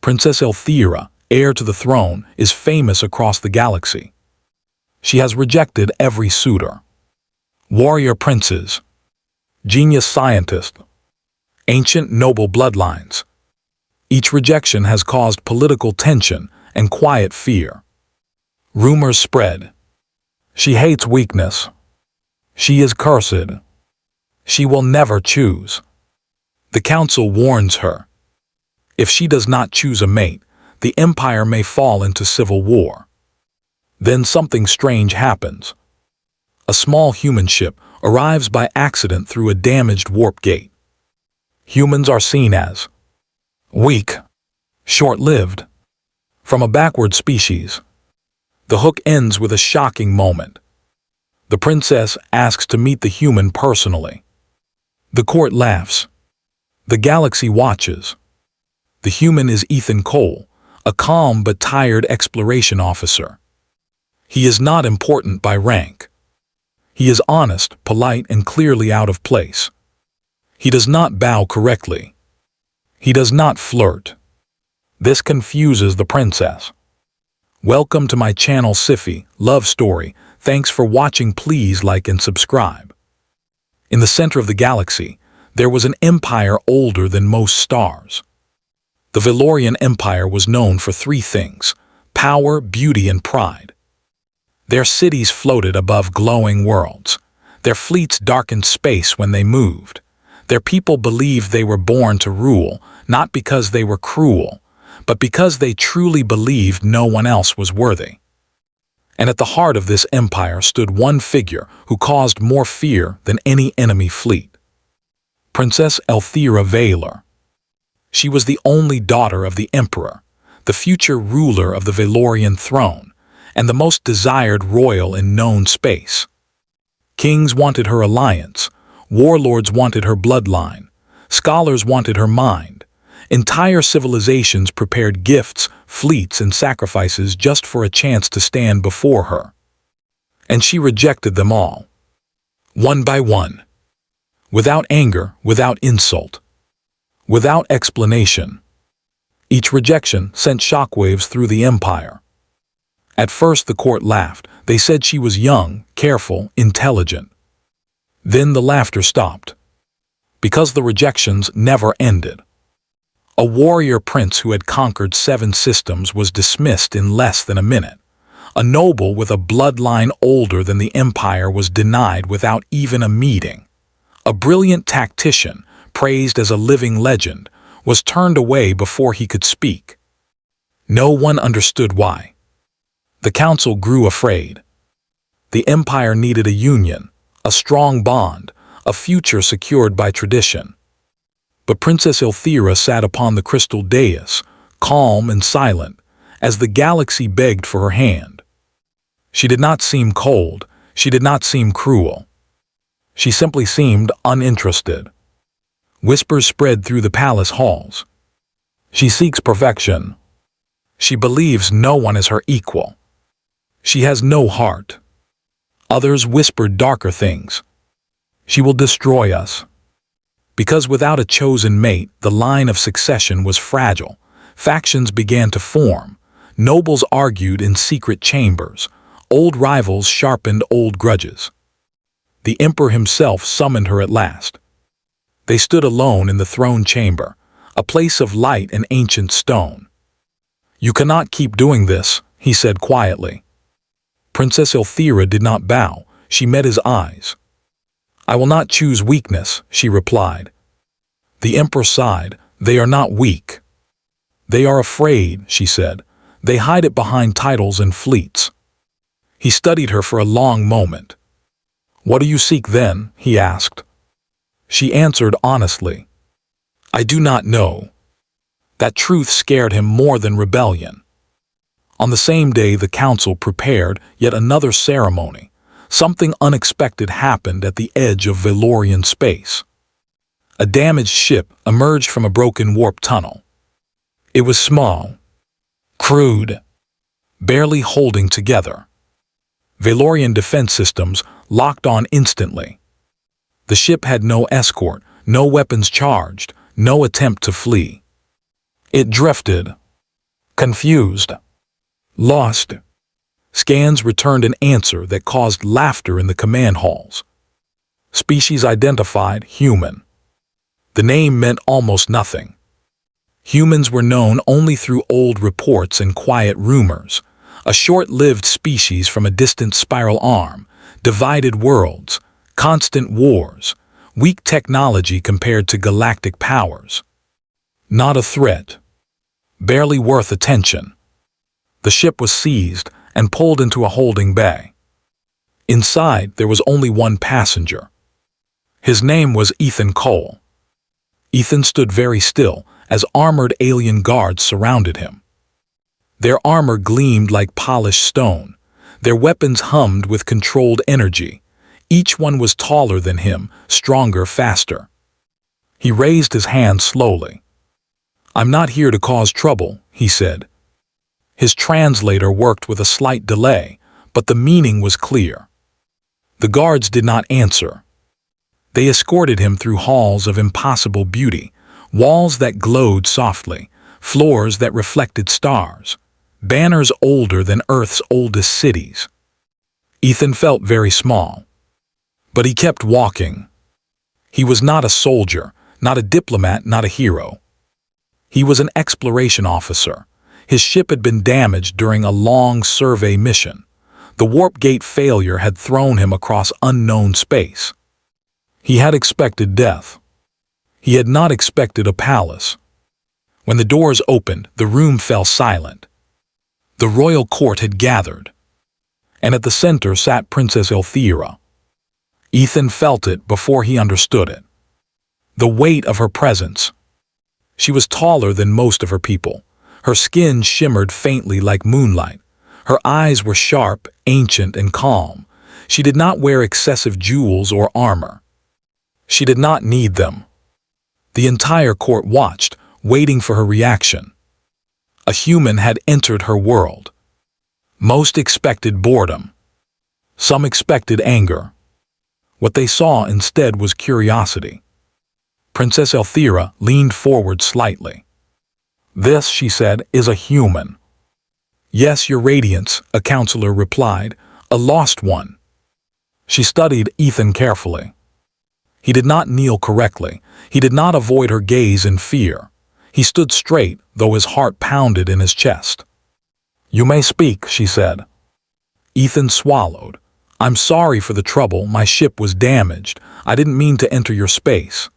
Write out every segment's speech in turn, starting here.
Princess Elthira, heir to the throne, is famous across the galaxy. She has rejected every suitor. Warrior princes, genius scientists, ancient noble bloodlines. Each rejection has caused political tension and quiet fear. Rumors spread. She hates weakness. She is cursed. She will never choose. The council warns her. If she does not choose a mate, the empire may fall into civil war. Then something strange happens. A small human ship arrives by accident through a damaged warp gate. Humans are seen as weak, short-lived, from a backward species. The hook ends with a shocking moment. The princess asks to meet the human personally. The court laughs. The galaxy watches. The human is Ethan Cole, a calm but tired exploration officer. He is not important by rank. He is honest, polite, and clearly out of place. He does not bow correctly. He does not flirt. This confuses the princess. Welcome to my channel Sci-Fi Love Story. Thanks for watching. Please like and subscribe. In the center of the galaxy, there was an empire older than most stars. The Valorian Empire was known for three things: power, beauty, and pride. Their cities floated above glowing worlds. Their fleets darkened space when they moved. Their people believed they were born to rule, not because they were cruel, but because they truly believed no one else was worthy. And at the heart of this empire stood one figure who caused more fear than any enemy fleet. Princess Elthira Valor. She was the only daughter of the Emperor, the future ruler of the Valorian throne, and the most desired royal in known space. Kings wanted her alliance, warlords wanted her bloodline, scholars wanted her mind. Entire civilizations prepared gifts, fleets, and sacrifices just for a chance to stand before her. And she rejected them all, one by one, without anger, without insult, without explanation. Each rejection sent shockwaves through the empire. At first the court laughed. They said she was young, careful, intelligent. Then the laughter stopped, because the rejections never ended. A warrior prince who had conquered 7 systems was dismissed in less than a minute. A noble with a bloodline older than the empire was denied without even a meeting. A brilliant tactician, praised as a living legend, was turned away before he could speak. No one understood why. The council grew afraid. The empire needed a union, a strong bond, a future secured by tradition. But Princess Elthira sat upon the crystal dais, calm and silent, as the galaxy begged for her hand. She did not seem cold, she did not seem cruel. She simply seemed uninterested. Whispers spread through the palace halls. She seeks perfection. She believes no one is her equal. She has no heart. Others whispered darker things. She will destroy us. Because without a chosen mate, the line of succession was fragile. Factions began to form. Nobles argued in secret chambers. Old rivals sharpened old grudges. The emperor himself summoned her at last. They stood alone in the throne chamber, a place of light and ancient stone. "You cannot keep doing this," he said quietly. Princess Elthira did not bow. She met his eyes. "I will not choose weakness," she replied. The emperor sighed. "They are not weak. They are afraid," she said. "They hide it behind titles and fleets." He studied her for a long moment. "What do you seek then?" he asked. She answered honestly, "I do not know." That truth scared him more than rebellion. On the same day, the council prepared yet another ceremony. Something unexpected happened at the edge of Valorian space. A damaged ship emerged from a broken warp tunnel. It was small, crude, barely holding together. Valorian defense systems locked on instantly. The ship had no escort, no weapons charged, no attempt to flee. It drifted, Confused. Lost. Scans returned an answer that caused laughter in the command halls. Species identified human. The name meant almost nothing. Humans were known only through old reports and quiet rumors, a short-lived species from a distant spiral arm, divided worlds, constant wars, weak technology compared to galactic powers. Not a threat. Barely worth attention. The ship was seized and pulled into a holding bay. Inside, there was only one passenger. His name was Ethan Cole. Ethan stood very still as armored alien guards surrounded him. Their armor gleamed like polished stone. Their weapons hummed with controlled energy. Each one was taller than him, stronger, faster. He raised his hand slowly. "I'm not here to cause trouble," he said. His translator worked with a slight delay, but the meaning was clear. The guards did not answer. They escorted him through halls of impossible beauty, walls that glowed softly, floors that reflected stars, banners older than Earth's oldest cities. Ethan felt very small. But he kept walking. He was not a soldier, not a diplomat, not a hero. He was an exploration officer. His ship had been damaged during a long survey mission. The warp gate failure had thrown him across unknown space. He had expected death. He had not expected a palace. When the doors opened, the room fell silent. The royal court had gathered, and at the center sat Princess Elthira. Ethan felt it before he understood it. The weight of her presence. She was taller than most of her people. Her skin shimmered faintly like moonlight. Her eyes were sharp, ancient, and calm. She did not wear excessive jewels or armor. She did not need them. The entire court watched, waiting for her reaction. A human had entered her world. Most expected boredom. Some expected anger. What they saw instead was curiosity. Princess Elthira leaned forward slightly. "This," she said, "is a human." "Yes, Your Radiance," a counselor replied, "a lost one." She studied Ethan carefully. He did not kneel correctly. He did not avoid her gaze in fear. He stood straight, though his heart pounded in his chest. "You may speak," she said. Ethan swallowed. "I'm sorry for the trouble. My ship was damaged. I didn't mean to enter your space."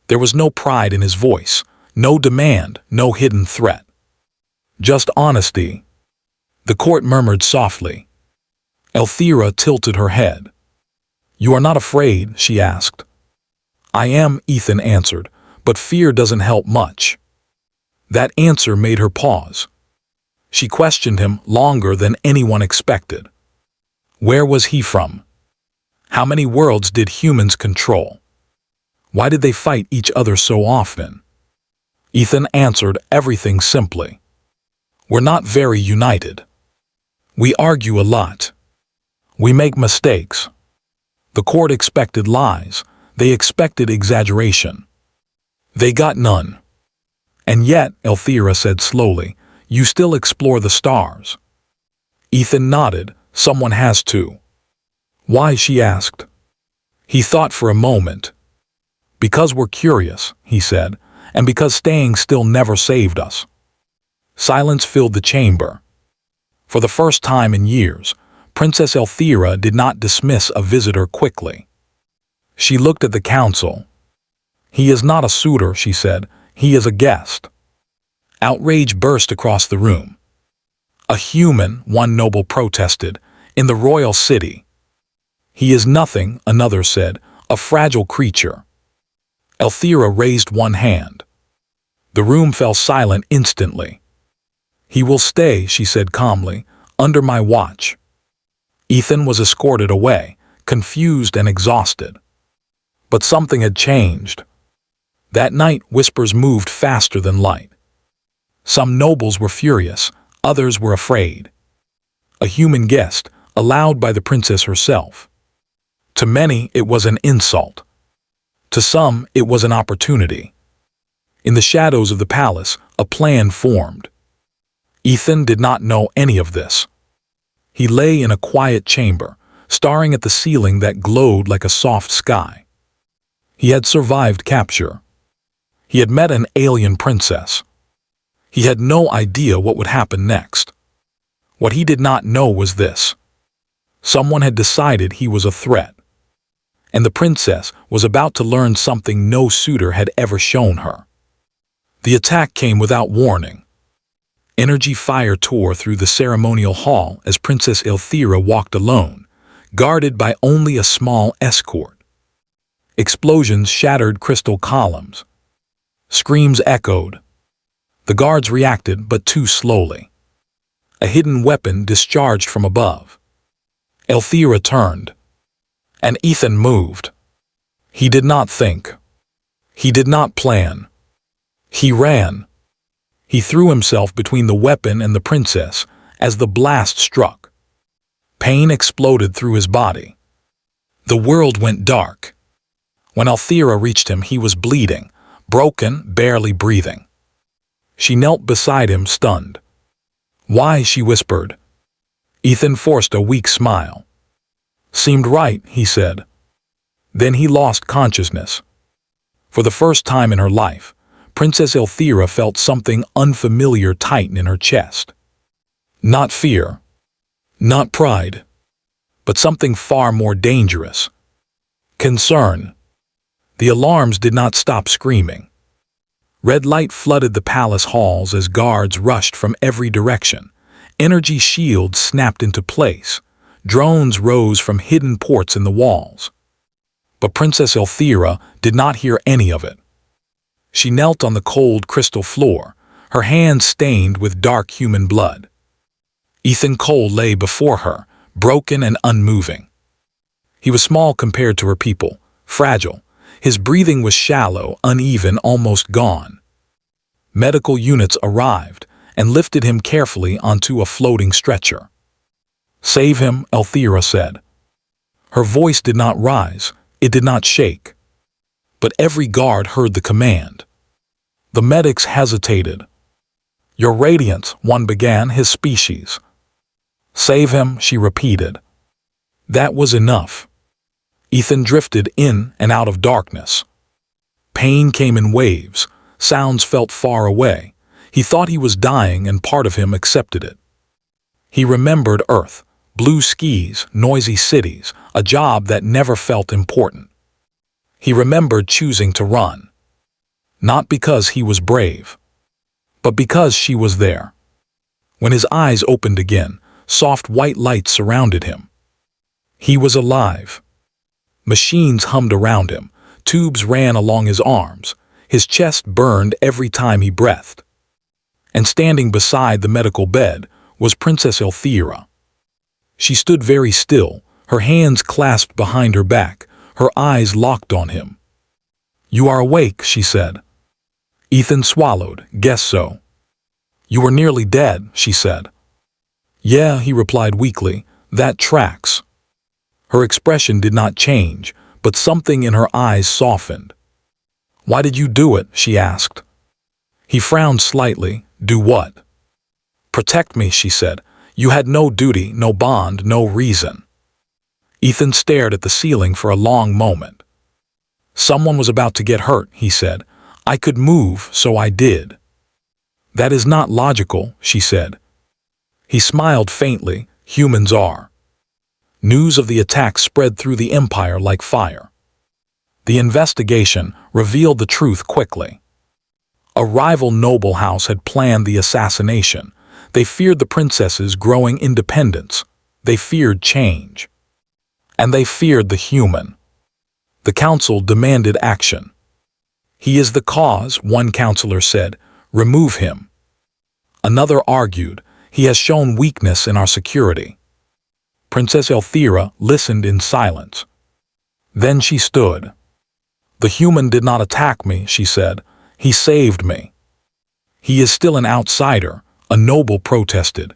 There was no pride in his voice, no demand, no hidden threat. Just honesty. The court murmured softly. Elthira tilted her head. "You are not afraid?" she asked. "I am," Ethan answered, "but fear doesn't help much." That answer made her pause. She questioned him longer than anyone expected. Where was he from? How many worlds did humans control? Why did they fight each other so often? Ethan answered everything simply. "We're not very united. We argue a lot. We make mistakes." The court expected lies. They expected exaggeration. They got none. "And yet," Elthira said slowly, "you still explore the stars." Ethan nodded. "Someone has to." "Why?" she asked. He thought for a moment. "Because we're curious," he said, "and because staying still never saved us." Silence filled the chamber. For the first time in years, Princess Elthira did not dismiss a visitor quickly. She looked at the council. "He is not a suitor," she said. "He is a guest." Outrage burst across the room. "A human," one noble protested, "in the royal city." "He is nothing," another said, "a fragile creature." Elthira raised one hand. The room fell silent instantly. "He will stay," she said calmly, "under my watch." Ethan was escorted away, confused and exhausted. But something had changed. That night, whispers moved faster than light. Some nobles were furious, others were afraid. A human guest, allowed by the princess herself. To many, it was an insult. To some, it was an opportunity. In the shadows of the palace, a plan formed. Ethan did not know any of this. He lay in a quiet chamber, staring at the ceiling that glowed like a soft sky. He had survived capture. He had met an alien princess. He had no idea what would happen next. What he did not know was this. Someone had decided he was a threat, and the princess was about to learn something no suitor had ever shown her. The attack came without warning. Energy fire tore through the ceremonial hall as Princess Elthira walked alone, guarded by only a small escort. Explosions shattered crystal columns. Screams echoed. The guards reacted, but too slowly. A hidden weapon discharged from above. Elthira turned, and Ethan moved. He did not think. He did not plan. He ran. He threw himself between the weapon and the princess as the blast struck. Pain exploded through his body. The world went dark. When Elthira reached him, he was bleeding, broken, barely breathing. She knelt beside him, stunned. "Why?" she whispered. Ethan forced a weak smile. "Seemed right," he said. Then he lost consciousness. For the first time in her life, Princess Elthira felt something unfamiliar tighten in her chest. Not fear, not pride, but something far more dangerous. Concern. The alarms did not stop screaming. Red light flooded the palace halls as guards rushed from every direction. Energy shields snapped into place. Drones rose from hidden ports in the walls. But Princess Elthira did not hear any of it. She knelt on the cold crystal floor, her hands stained with dark human blood. Ethan Cole lay before her, broken and unmoving. He was small compared to her people, fragile. His breathing was shallow, uneven, almost gone. Medical units arrived and lifted him carefully onto a floating stretcher. "Save him," Elthira said. Her voice did not rise, it did not shake. But every guard heard the command. The medics hesitated. "Your Radiance," one began, his species. "Save him," she repeated. That was enough. Ethan drifted in and out of darkness. Pain came in waves, sounds felt far away. He thought he was dying and part of him accepted it. He remembered Earth, blue skies, noisy cities, a job that never felt important. He remembered choosing to run. Not because he was brave, but because she was there. When his eyes opened again, soft white light surrounded him. He was alive. Machines hummed around him, tubes ran along his arms, his chest burned every time he breathed. And standing beside the medical bed was Princess Elthira. She stood very still, her hands clasped behind her back, her eyes locked on him. "You are awake," she said. Ethan swallowed. "Guess so." "You were nearly dead," she said. "Yeah," he replied weakly, "that tracks." Her expression did not change, but something in her eyes softened. "Why did you do it?" she asked. He frowned slightly. "Do what?" "Protect me," she said. "You had no duty, no bond, no reason." Ethan stared at the ceiling for a long moment. "Someone was about to get hurt," he said. "I could move, so I did." "That is not logical," she said. He smiled faintly. "Humans are." News of the attack spread through the empire like fire. The investigation revealed the truth quickly. A rival noble house had planned the assassination. They feared the princess's growing independence. They feared change. And they feared the human. The council demanded action. "He is the cause," one counselor said. "Remove him." Another argued, "He has shown weakness in our security." Princess Elthira listened in silence. Then she stood. "The human did not attack me," she said. "He saved me." "He is still an outsider," a noble protested.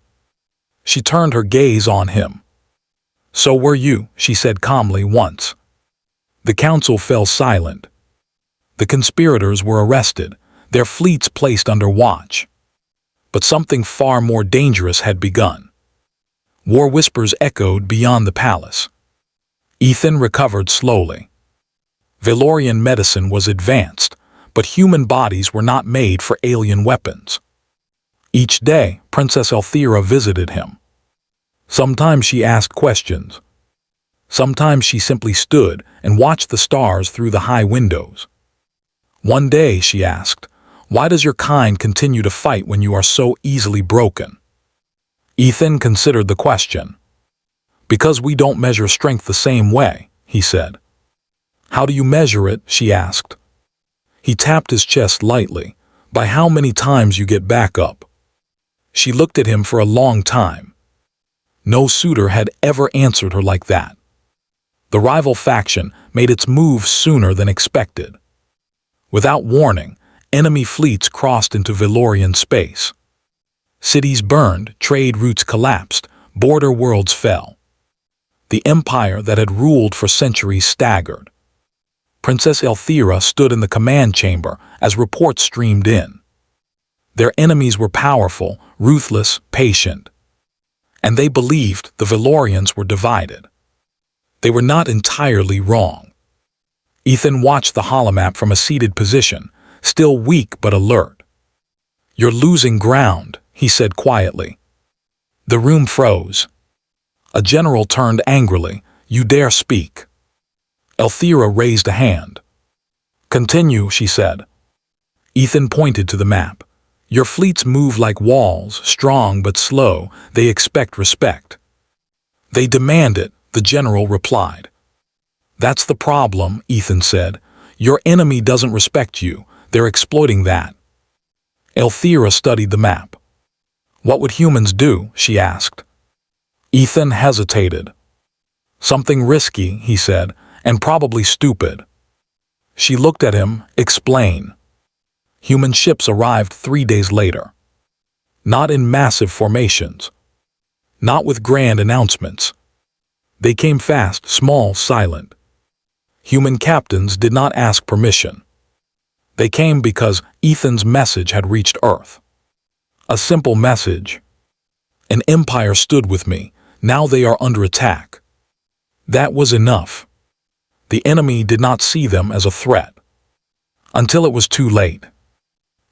She turned her gaze on him. "So were you," she said calmly once. The council fell silent. The conspirators were arrested, their fleets placed under watch. But something far more dangerous had begun. War whispers echoed beyond the palace. Ethan recovered slowly. Valorian medicine was advanced, but human bodies were not made for alien weapons. Each day, Princess Elthira visited him. Sometimes she asked questions. Sometimes she simply stood and watched the stars through the high windows. One day she asked, "Why does your kind continue to fight when you are so easily broken?" Ethan considered the question. "Because we don't measure strength the same way," he said. "How do you measure it?" she asked. He tapped his chest lightly. "By how many times you get back up." She looked at him for a long time. No suitor had ever answered her like that. The rival faction made its move sooner than expected. Without warning, enemy fleets crossed into Valorian space. Cities burned, trade routes collapsed, border worlds fell. The empire that had ruled for centuries staggered. Princess Elthira stood in the command chamber as reports streamed in. Their enemies were powerful, ruthless, patient. And they believed the Valorians were divided. They were not entirely wrong. Ethan watched the holomap from a seated position, still weak but alert. "You're losing ground," he said quietly. The room froze. A general turned angrily. "You dare speak." Elthira raised a hand. "Continue," she said. Ethan pointed to the map. "Your fleets move like walls, strong but slow. They expect respect." "They demand it," the general replied. "That's the problem," Ethan said. "Your enemy doesn't respect you. They're exploiting that." Elthira studied the map. "What would humans do?" she asked. Ethan hesitated. "Something risky," he said, "and probably stupid." She looked at him. "Explain." Human ships arrived 3 days later. Not in massive formations. Not with grand announcements. They came fast, small, silent. Human captains did not ask permission. They came because Ethan's message had reached Earth. A simple message. "An empire stood with me. Now they are under attack." That was enough. The enemy did not see them as a threat. Until it was too late.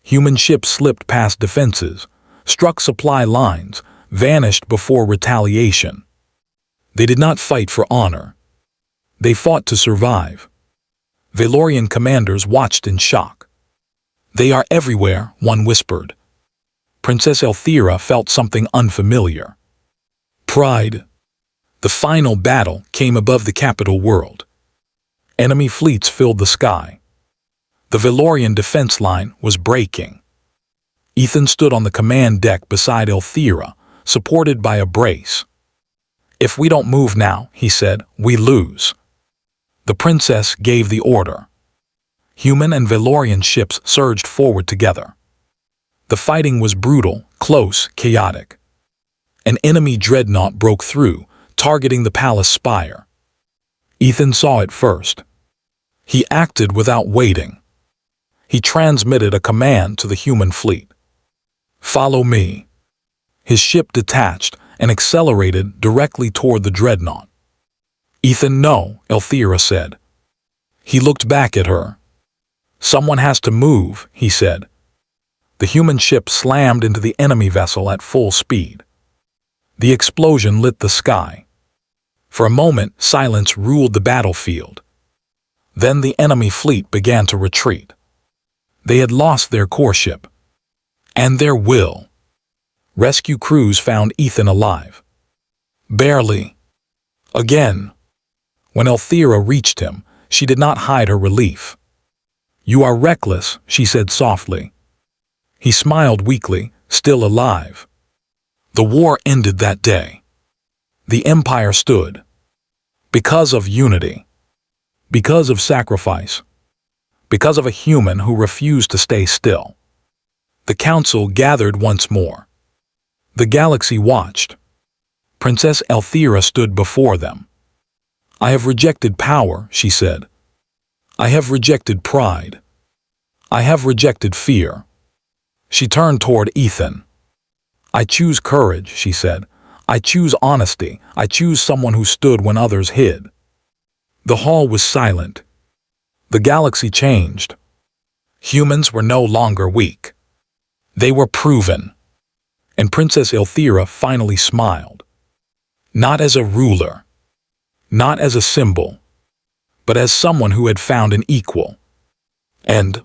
Human ships slipped past defenses, struck supply lines, vanished before retaliation. They did not fight for honor. They fought to survive. Valorian commanders watched in shock. "They are everywhere," one whispered. Princess Elthira felt something unfamiliar. Pride. The final battle came above the capital world. Enemy fleets filled the sky. The Valorian defense line was breaking. Ethan stood on the command deck beside Elthira, supported by a brace. "If we don't move now," he said, "we lose." The princess gave the order. Human and Valorian ships surged forward together. The fighting was brutal, close, chaotic. An enemy dreadnought broke through, targeting the palace spire. Ethan saw it first. He acted without waiting. He transmitted a command to the human fleet. "Follow me." His ship detached and accelerated directly toward the dreadnought. "Ethan, no," Elthira said. He looked back at her. "Someone has to move," he said. The human ship slammed into the enemy vessel at full speed. The explosion lit the sky. For a moment, silence ruled the battlefield. Then the enemy fleet began to retreat. They had lost their core ship. And their will. Rescue crews found Ethan alive. Barely. Again. When Elthira reached him, she did not hide her relief. "You are reckless," she said softly. He smiled weakly, still alive. The war ended that day. The empire stood. Because of unity. Because of sacrifice. Because of a human who refused to stay still. The council gathered once more. The galaxy watched. Princess Elthira stood before them. "I have rejected power," she said. "I have rejected pride. I have rejected fear." She turned toward Ethan. I choose courage, she said. I choose honesty. I choose someone who stood when others hid. The hall was silent. The galaxy changed. Humans were no longer weak. They were proven. And Princess Ilthera finally smiled. Not as a ruler, not as a symbol, but as someone who had found an equal. And